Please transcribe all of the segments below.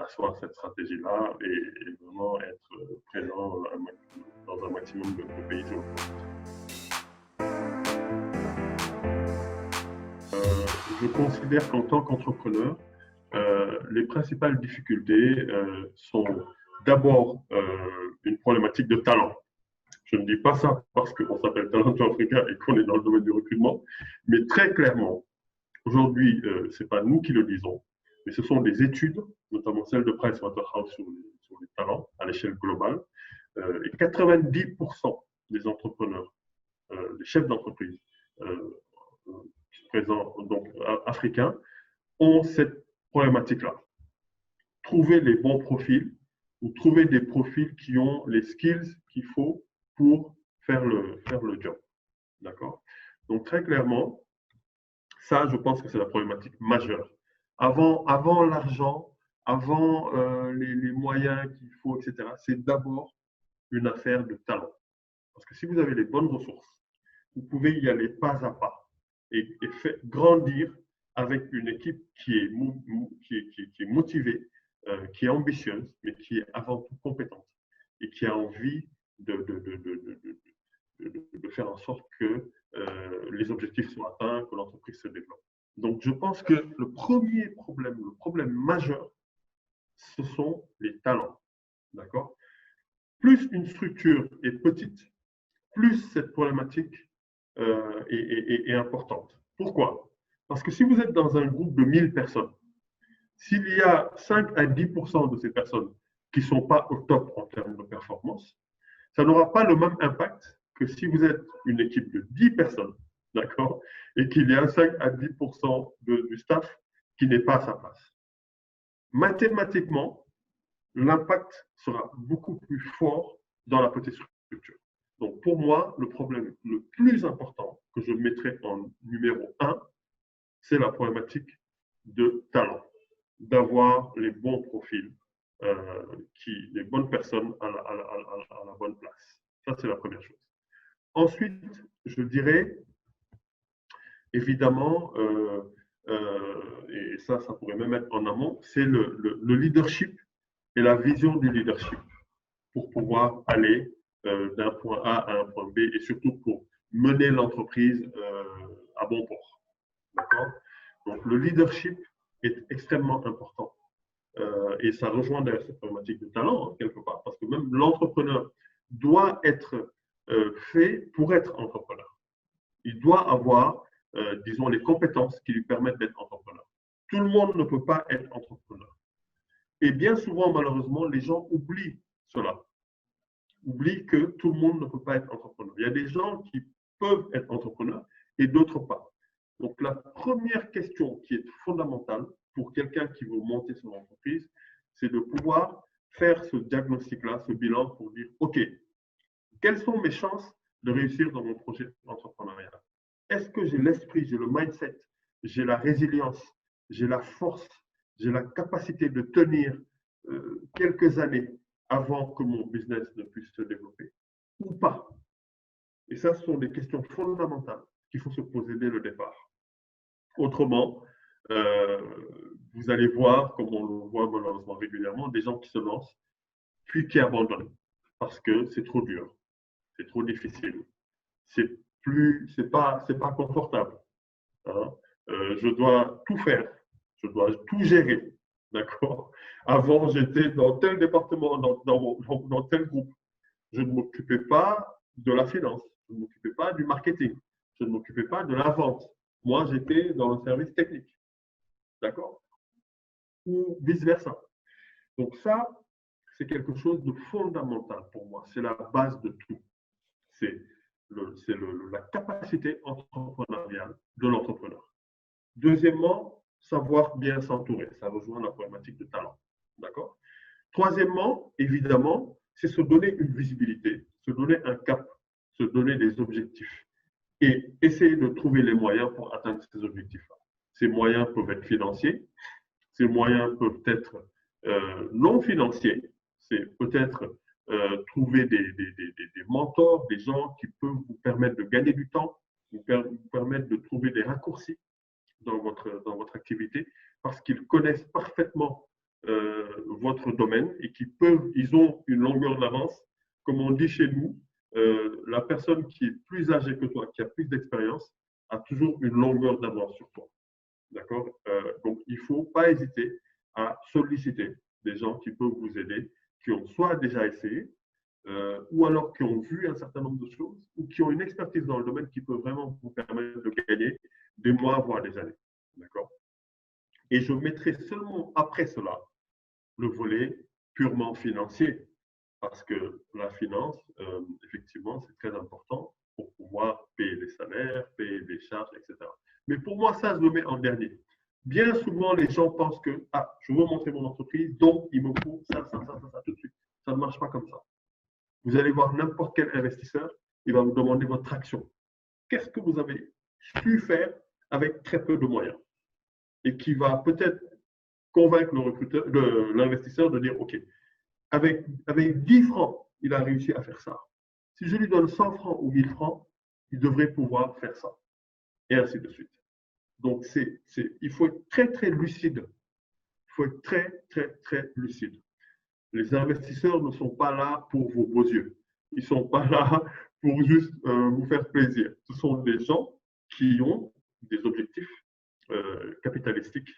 asseoir cette stratégie-là et vraiment être présent dans un maximum de pays sur le monde. Je considère qu'en tant qu'entrepreneur, les principales difficultés sont d'abord une problématique de talent. Je ne dis pas ça parce qu'on s'appelle Talento Africa et qu'on est dans le domaine du recrutement, mais très clairement, aujourd'hui, ce n'est pas nous qui le disons, mais ce sont des études, notamment celle de Pricewaterhouse sur les talents à l'échelle globale, et 90% des entrepreneurs, des chefs d'entreprise présents, donc africains, ont cette problématique-là. Trouver les bons profils ou trouver des profils qui ont les skills qu'il faut pour faire le job. D'accord? Donc, très clairement, ça, je pense que c'est la problématique majeure. Avant l'argent, avant les moyens qu'il faut, etc., c'est d'abord une affaire de talent. Parce que si vous avez les bonnes ressources, vous pouvez y aller pas à pas et grandir avec une équipe qui est motivée, qui est ambitieuse, mais qui est avant tout compétente et qui a envie de faire en sorte que les objectifs soient atteints, que l'entreprise se développe. Donc, je pense que le problème majeur, ce sont les talents. D'accord? Plus une structure est petite, plus cette problématique est importante. Pourquoi? Parce que si vous êtes dans un groupe de 1000 personnes, s'il y a 5 à 10% de ces personnes qui ne sont pas au top en termes de performance, ça n'aura pas le même impact que si vous êtes une équipe de 10 personnes, d'accord, et qu'il y a 5 à 10% du staff qui n'est pas à sa place. Mathématiquement, l'impact sera beaucoup plus fort dans la petite structure. Donc, pour moi, le problème le plus important que je mettrai en numéro 1, c'est la problématique de talent, d'avoir les bons profils, les bonnes personnes à la bonne place. Ça, c'est la première chose. Ensuite, je dirais, évidemment, et ça pourrait même être en amont, c'est le leadership et la vision du leadership pour pouvoir aller d'un point A à un point B et surtout pour mener l'entreprise à bon port. D'accord? Donc, le leadership est extrêmement important. Et ça rejoint d'ailleurs cette problématique de talent, hein, quelque part, parce que même l'entrepreneur doit être fait pour être entrepreneur. Il doit avoir, disons, les compétences qui lui permettent d'être entrepreneur. Tout le monde ne peut pas être entrepreneur. Et bien souvent, malheureusement, les gens oublient cela. Oublient que tout le monde ne peut pas être entrepreneur. Il y a des gens qui peuvent être entrepreneurs et d'autres pas. Donc, la première question qui est fondamentale pour quelqu'un qui veut monter son entreprise, c'est de pouvoir faire ce diagnostic-là, ce bilan pour dire, OK, quelles sont mes chances de réussir dans mon projet entrepreneurial? Est-ce que j'ai l'esprit, j'ai le mindset, j'ai la résilience, j'ai la force, j'ai la capacité de tenir quelques années avant que mon business ne puisse se développer ou pas? Et ça, ce sont des questions fondamentales qu'il faut se poser dès le départ. Autrement, vous allez voir, comme on le voit malheureusement régulièrement, des gens qui se lancent, puis qui abandonnent parce que c'est trop dur, c'est trop difficile, c'est pas confortable. Hein. Je dois tout faire, je dois tout gérer, d'accord? Avant, j'étais dans tel département, dans tel groupe. Je ne m'occupais pas de la finance, je ne m'occupais pas du marketing, je ne m'occupais pas de la vente. Moi, j'étais dans le service technique. D'accord? Ou vice-versa. Donc ça, c'est quelque chose de fondamental pour moi. C'est la base de tout. C'est la capacité entrepreneuriale de l'entrepreneur. Deuxièmement, savoir bien s'entourer. Ça rejoint la problématique de talent. D'accord? Troisièmement, évidemment, c'est se donner une visibilité, se donner un cap, se donner des objectifs et essayer de trouver les moyens pour atteindre ces objectifs-là. Ces moyens peuvent être financiers, ces moyens peuvent être non financiers, c'est peut-être trouver des mentors, des gens qui peuvent vous permettre de gagner du temps, vous permettre de trouver des raccourcis dans votre activité, parce qu'ils connaissent parfaitement votre domaine et ils ont une longueur d'avance. Comme on dit chez nous, la personne qui est plus âgée que toi, qui a plus d'expérience, a toujours une longueur d'avance sur toi. D'accord? Donc, il ne faut pas hésiter à solliciter des gens qui peuvent vous aider, qui ont soit déjà essayé, ou alors qui ont vu un certain nombre de choses, ou qui ont une expertise dans le domaine qui peut vraiment vous permettre de gagner des mois, voire des années. D'accord? Et je mettrai seulement après cela le volet purement financier, parce que la finance, effectivement, c'est très important pour pouvoir payer les salaires, payer les charges, etc. Mais pour moi, ça, je le mets en dernier. Bien souvent, les gens pensent que, ah, je veux montrer mon entreprise, donc il me faut ça tout de suite. Ça ne marche pas comme ça. Vous allez voir n'importe quel investisseur, il va vous demander votre action. Qu'est-ce que vous avez su faire avec très peu de moyens? Et qui va peut-être convaincre l'investisseur de dire, OK, avec 10 francs, il a réussi à faire ça. Si je lui donne 100 francs ou 1000 francs, il devrait pouvoir faire ça. Et ainsi de suite. Donc, il faut être très, très lucide. Il faut être très, très, très lucide. Les investisseurs ne sont pas là pour vos beaux yeux. Ils ne sont pas là pour juste vous faire plaisir. Ce sont des gens qui ont des objectifs capitalistiques.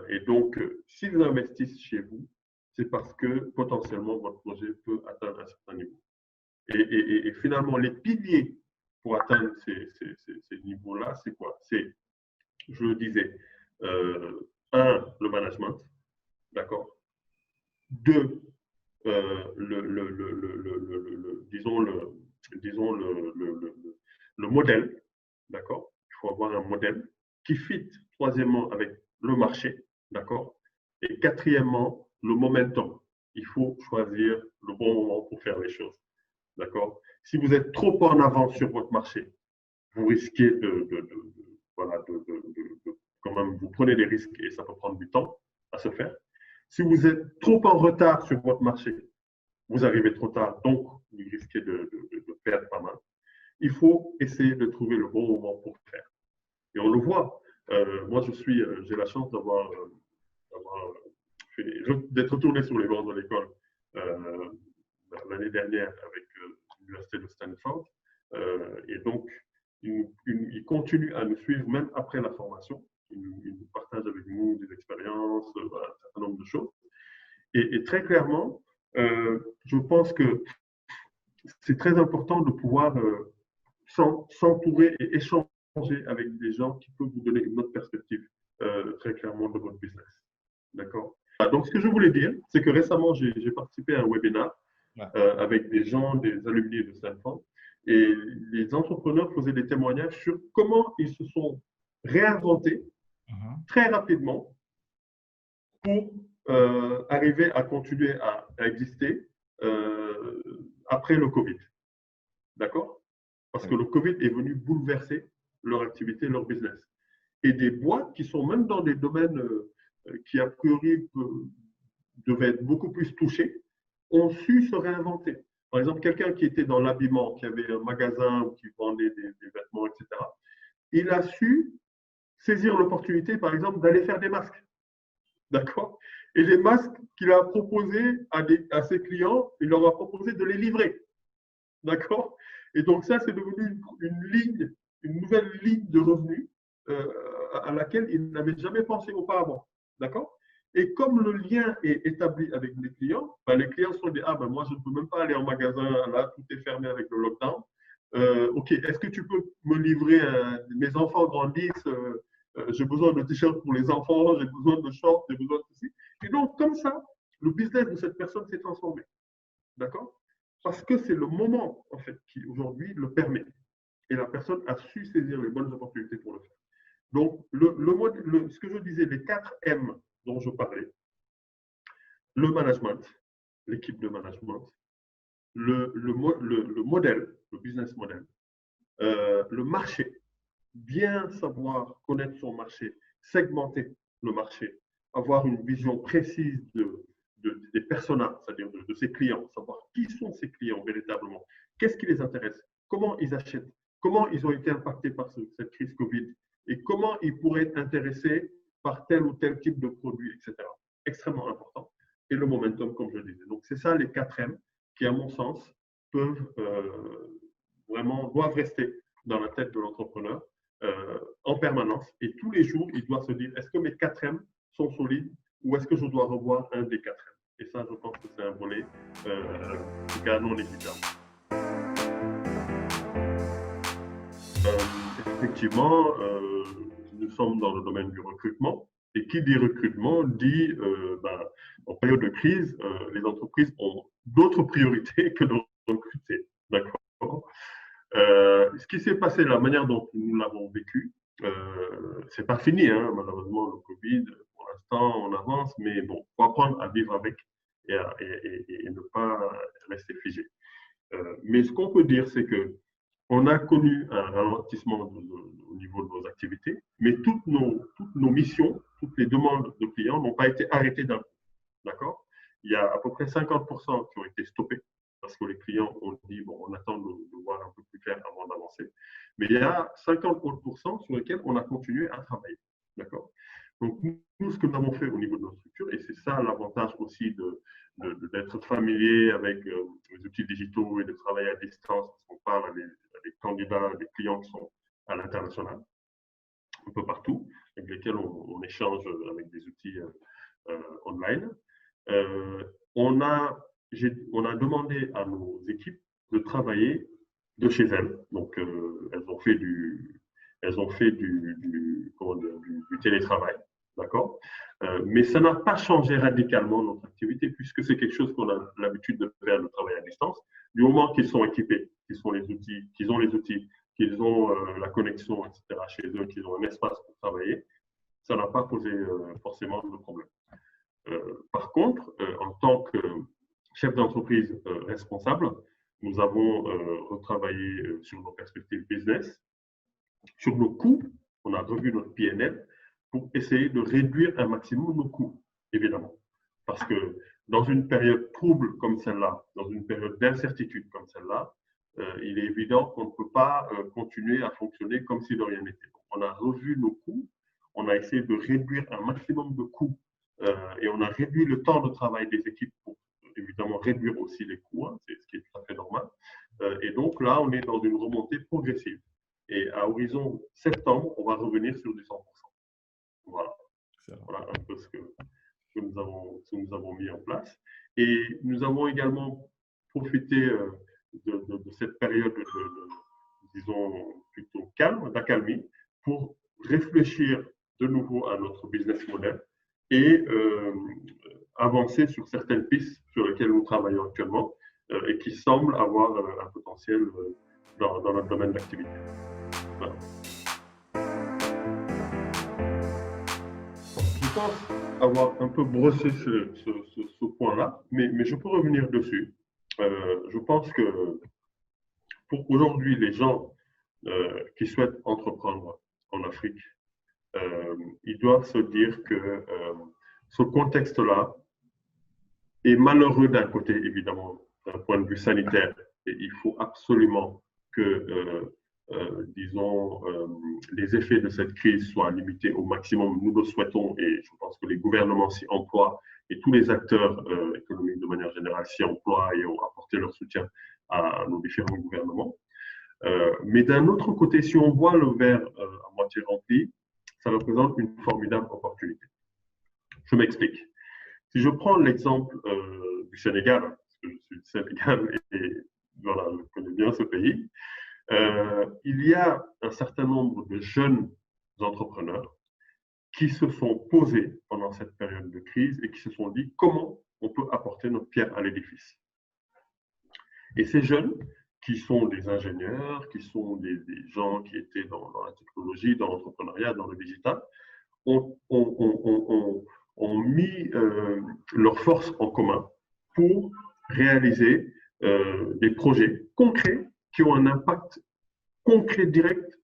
Et donc, s'ils investissent chez vous, c'est parce que potentiellement votre projet peut atteindre un certain niveau. Et finalement, les piliers pour atteindre ces niveaux-là, c'est quoi? C'est, je le disais, un, le management, d'accord? Deux, disons le modèle, d'accord? Il faut avoir un modèle qui fit, troisièmement, avec le marché, d'accord? Et quatrièmement, le momentum. Il faut choisir le bon moment pour faire les choses, d'accord? Si vous êtes trop en avance sur votre marché, vous risquez quand même, vous prenez des risques et ça peut prendre du temps à se faire. Si vous êtes trop en retard sur votre marché, vous arrivez trop tard, donc vous risquez de perdre pas mal. Il faut essayer de trouver le bon moment pour faire. Et on le voit. Moi, j'ai la chance d'être retourné sur les bancs de l'école l'année dernière avec l'université de Stanford. Et donc, il continue à nous suivre même après la formation. Il partage avec nous des expériences, un certain nombre de choses. Et très clairement, je pense que c'est très important de pouvoir s'entourer et échanger avec des gens qui peuvent vous donner une autre perspective très clairement de votre business. D'accord? Donc, ce que je voulais dire, c'est que récemment, j'ai participé à un webinaire avec des gens, des alumni de Stanford, et les entrepreneurs faisaient des témoignages sur comment ils se sont réinventés très rapidement pour arriver à continuer à exister après le Covid. D'accord? Parce que le Covid est venu bouleverser leur activité, leur business. Et des boîtes qui sont même dans des domaines qui, a priori, devaient être beaucoup plus touchés, ont su se réinventer. Par exemple, quelqu'un qui était dans l'habillement, qui avait un magasin ou qui vendait des vêtements, etc., il a su saisir l'opportunité, par exemple, d'aller faire des masques. D'accord? Et les masques qu'il a proposés à ses clients, il leur a proposé de les livrer. D'accord? Et donc ça, c'est devenu une nouvelle ligne de revenus à laquelle il n'avait jamais pensé auparavant. D'accord? Et comme le lien est établi avec les clients, ben les clients sont dit, ah ben moi je ne peux même pas aller en magasin, là tout est fermé avec le lockdown. Ok, est-ce que tu peux me livrer, mes enfants grandissent, j'ai besoin de t-shirts pour les enfants, j'ai besoin de shorts, j'ai besoin de ceci. Et donc comme ça, le business de cette personne s'est transformé. D'accord? Parce que c'est le moment, en fait, qui aujourd'hui le permet. Et la personne a su saisir les bonnes opportunités pour le faire. Donc, ce que je disais, les 4 M dont je parlais, le management, l'équipe de management, le modèle, le business model, le marché, bien savoir connaître son marché, segmenter le marché, avoir une vision précise des personas, c'est-à-dire de ses clients, savoir qui sont ses clients véritablement, qu'est-ce qui les intéresse, comment ils achètent, comment ils ont été impactés par cette crise Covid et comment ils pourraient être intéressés par tel ou tel type de produit, etc. extrêmement important, et le momentum, comme je le disais. Donc, c'est ça les 4 M qui, à mon sens, doivent rester dans la tête de l'entrepreneur en permanence. Et tous les jours, il doit se dire, est-ce que mes 4 M sont solides ou est-ce que je dois revoir un des 4 M? Et ça, je pense que c'est un volet non négligeable. Effectivement, nous sommes dans le domaine du recrutement. Et qui dit recrutement dit, en période de crise, les entreprises ont d'autres priorités que de recruter. D'accord. Ce qui s'est passé, la manière dont nous l'avons vécu, c'est pas fini, hein, malheureusement, le Covid, pour l'instant, on avance, mais bon, il faut apprendre à vivre avec et ne pas rester figé. Mais ce qu'on peut dire, c'est que on a connu un ralentissement au niveau de nos activités, mais toutes nos missions, toutes les demandes de clients n'ont pas été arrêtées d'un coup. D'accord? Il y a à peu près 50% qui ont été stoppés parce que les clients ont dit, bon, on attend de voir un peu plus clair avant d'avancer. Mais il y a 50% sur lesquels on a continué à travailler. D'accord? Donc, nous, ce que nous avons fait au niveau de notre structure, et c'est ça l'avantage aussi d'être familier avec les outils digitaux et de travailler à distance, parce qu'on parle à des candidats, des clients qui sont à l'international, un peu partout, avec lesquels on échange avec des outils online. On a demandé à nos équipes de travailler de chez elles. Donc, elles ont fait du télétravail, d'accord. Mais ça n'a pas changé radicalement notre activité puisque c'est quelque chose qu'on a l'habitude de faire, le travail à distance. Du moment qu'ils sont équipés, qu'ils ont les outils, qu'ils ont la connexion, etc. chez eux, qu'ils ont un espace pour travailler, ça n'a pas posé forcément de problème. Par contre, en tant que chef d'entreprise responsable, nous avons retravaillé sur nos perspectives business, sur nos coûts. On a revu notre PNL pour essayer de réduire un maximum nos coûts, évidemment. Parce que dans une période trouble comme celle-là, dans une période d'incertitude comme celle-là, il est évident qu'on ne peut pas continuer à fonctionner comme si de rien n'était. On a revu nos coûts, on a essayé de réduire un maximum de coûts et on a réduit le temps de travail des équipes pour évidemment réduire aussi les coûts, hein, c'est ce qui est tout à fait normal. Et donc là, on est dans une remontée progressive. Et à horizon septembre, on va revenir sur du 100%. Voilà, voilà un peu ce que nous avons mis en place. Et nous avons également profité de cette période disons, plutôt calme, d'accalmie, pour réfléchir de nouveau à notre business model et avancer sur certaines pistes sur lesquelles nous travaillons actuellement et qui semblent avoir un potentiel dans notre domaine d'activité. Voilà. Je pense avoir un peu brossé ce point-là, mais je peux revenir dessus. Je pense que pour aujourd'hui, les gens qui souhaitent entreprendre en Afrique, ils doivent se dire que ce contexte-là est malheureux d'un côté, évidemment, d'un point de vue sanitaire, et il faut absolument que, disons, les effets de cette crise soient limités au maximum. Nous le souhaitons, et je pense que les gouvernements s'y emploient, et tous les acteurs économiques de manière générale s'y emploient et ont apporté leur soutien à nos différents gouvernements. Mais d'un autre côté, si on voit le verre à moitié rempli, ça représente une formidable opportunité. Je m'explique. Si je prends l'exemple du Sénégal, parce que je suis du Sénégal et voilà, je connais bien ce pays, il y a un certain nombre de jeunes entrepreneurs qui se sont posés pendant cette période de crise et qui se sont dit comment on peut apporter notre pierre à l'édifice. Et ces jeunes, qui sont des ingénieurs, qui sont des gens qui étaient dans la technologie, dans l'entrepreneuriat, dans le digital, ont mis leurs forces en commun pour réaliser des projets concrets qui ont un impact concret direct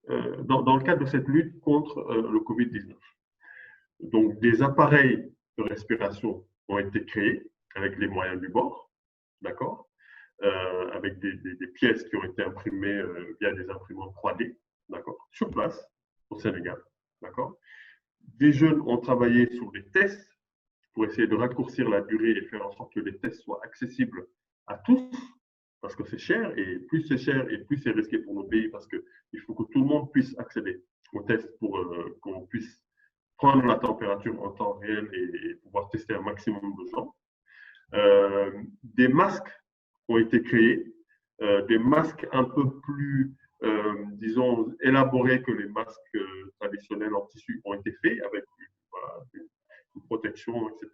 dans le cadre de cette lutte contre le Covid-19. Donc, des appareils de respiration ont été créés avec les moyens du bord, d'accord, avec des pièces qui ont été imprimées via des imprimantes 3D, d'accord, sur place, au Sénégal, d'accord. Des jeunes ont travaillé sur des tests pour essayer de raccourcir la durée et faire en sorte que les tests soient accessibles à tous, parce que c'est cher, et plus c'est cher, et plus c'est risqué pour nos pays, parce qu'il faut que tout le monde puisse accéder aux tests pour qu'on puisse prendre la température en temps réel et pouvoir tester un maximum de gens. Des masques ont été créés, des masques un peu plus, disons, élaborés que les masques traditionnels en tissu ont été faits avec voilà, une protection, etc.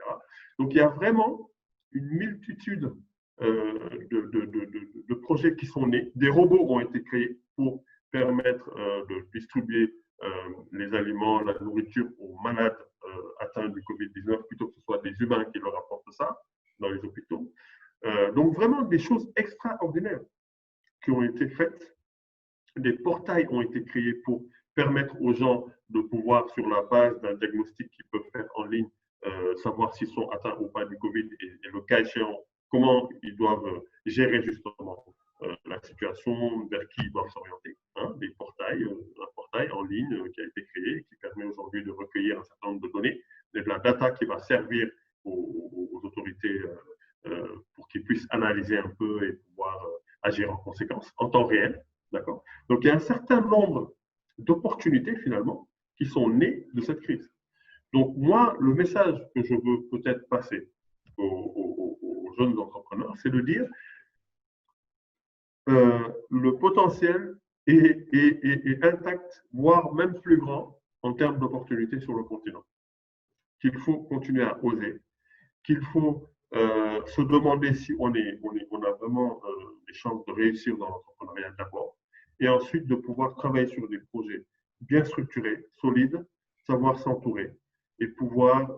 Donc, il y a vraiment une multitude de projets qui sont nés. Des robots ont été créés pour permettre de distribuer les aliments, la nourriture aux malades atteints du Covid-19 plutôt que ce soit des humains qui leur apportent ça dans les hôpitaux. Donc vraiment des choses extraordinaires qui ont été faites. Des portails ont été créés pour permettre aux gens de pouvoir, sur la base d'un diagnostic qu'ils peuvent faire en ligne, savoir s'ils sont atteints ou pas du Covid et le cas échéant, comment ils doivent gérer justement la situation, vers qui ils doivent s'orienter. Hein, des portails, un portail en ligne qui a été créé et qui permet aujourd'hui de recueillir un certain nombre de données, de la data qui va servir aux autorités pour qu'ils puissent analyser un peu et pouvoir agir en conséquence en temps réel. D'accord. Donc, il y a un certain nombre d'opportunités finalement qui sont nées de cette crise. Donc, moi, le message que je veux peut-être passer aux jeunes entrepreneurs, c'est de dire le potentiel est intact, voire même plus grand en termes d'opportunités sur le continent. Qu'il faut continuer à oser, qu'il faut se demander si on a vraiment des chances de réussir dans l'entrepreneuriat d'abord, et ensuite de pouvoir travailler sur des projets bien structurés, solides, savoir s'entourer et pouvoir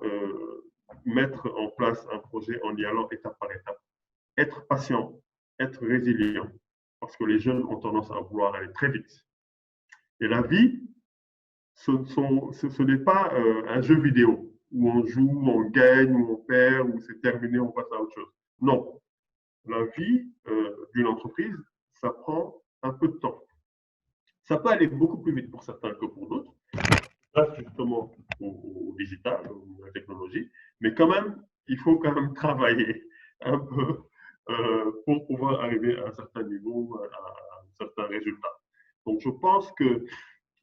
mettre en place un projet en y allant étape par étape. Être patient, être résilient, parce que les jeunes ont tendance à vouloir aller très vite. Et la vie, ce n'est pas un jeu vidéo où on joue, on gagne, où on perd, où c'est terminé, on passe à autre chose. Non. La vie d'une entreprise, ça prend un peu de temps. Ça peut aller beaucoup plus vite pour certains que pour d'autres, grâce justement au digital, à la technologie, mais quand même, il faut quand même travailler un peu pour pouvoir arriver à un certain niveau, à un certain résultat. Donc, je pense que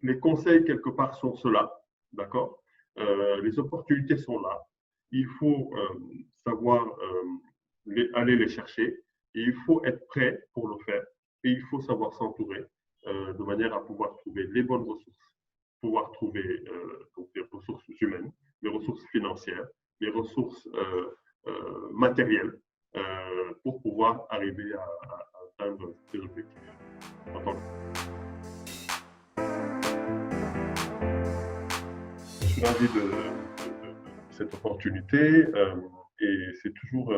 les conseils, quelque part, sont ceux-là, d'accord? Les opportunités sont là. Il faut savoir aller les chercher et il faut être prêt pour le faire. Et il faut savoir s'entourer de manière à pouvoir trouver les bonnes ressources, pouvoir trouver donc des ressources humaines, des ressources financières, des ressources matérielles pour pouvoir arriver à atteindre ces objectifs. Je suis ravi de cette opportunité et c'est toujours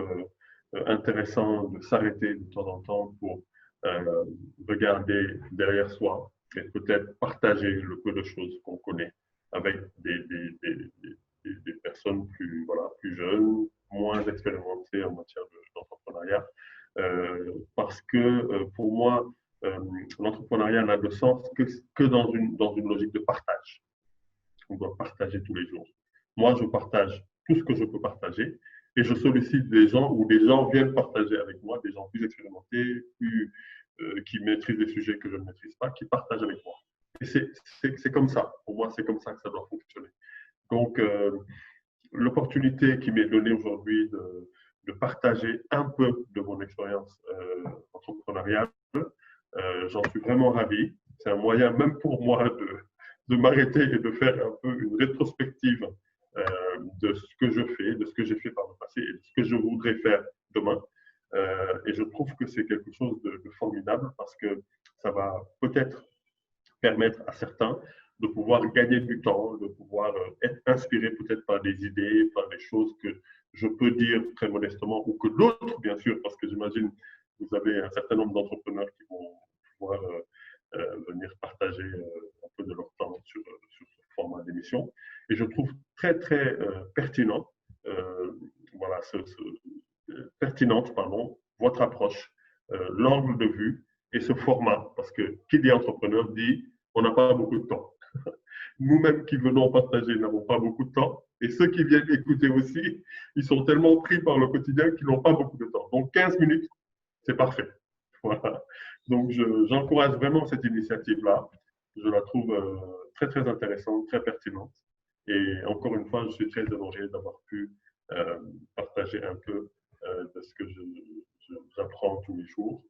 intéressant de s'arrêter de temps en temps pour regarder derrière soi et peut-être partager le peu de choses qu'on connaît avec des personnes plus, voilà, plus jeunes, moins expérimentées en matière d'entrepreneuriat. Parce que pour moi, l'entrepreneuriat n'a de sens que dans une logique de partage. On doit partager tous les jours. Moi, je partage tout ce que je peux partager et je sollicite des gens ou des gens viennent partager avec moi, des gens plus expérimentés, qui maîtrisent des sujets que je ne maîtrise pas, qui partagent avec moi. Et c'est comme ça. Pour moi, c'est comme ça que ça doit fonctionner. Donc, l'opportunité qui m'est donnée aujourd'hui de partager un peu de mon expérience entrepreneuriale, j'en suis vraiment ravi. C'est un moyen, même pour moi, de m'arrêter et de faire un peu une rétrospective de ce que je fais, de ce que j'ai fait par le passé et de ce que je voudrais faire demain. Et je trouve que c'est quelque chose de formidable parce que ça va peut-être permettre à certains de pouvoir gagner du temps, de pouvoir être inspiré peut-être par des idées, par des choses que je peux dire très modestement ou que d'autres, bien sûr, parce que j'imagine que vous avez un certain nombre d'entrepreneurs qui vont pouvoir venir partager un peu de leur temps sur ce format d'émission. Et je trouve très, très pertinent, voilà, pertinente, pardon, votre approche, l'angle de vue et ce format, parce que qui dit entrepreneur dit on n'a pas beaucoup de temps. Nous-mêmes qui venons partager n'avons pas beaucoup de temps Et ceux qui viennent écouter aussi, ils sont tellement pris par le quotidien qu'ils n'ont pas beaucoup de temps. Donc 15 minutes, c'est parfait. Voilà. Donc j'encourage vraiment cette initiative-là. Je la trouve très, très intéressante, très pertinente. Et encore une fois, je suis très honoré d'avoir pu partager un peu de ce que j'apprends tous les jours.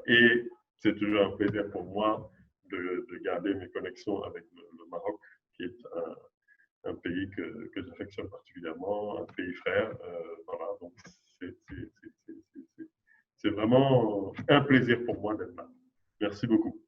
Et c'est toujours un plaisir pour moi de garder mes connexions avec le Maroc, qui est un pays que j'affectionne particulièrement, un pays frère. Voilà, donc c'est vraiment un plaisir pour moi d'être là. Merci beaucoup.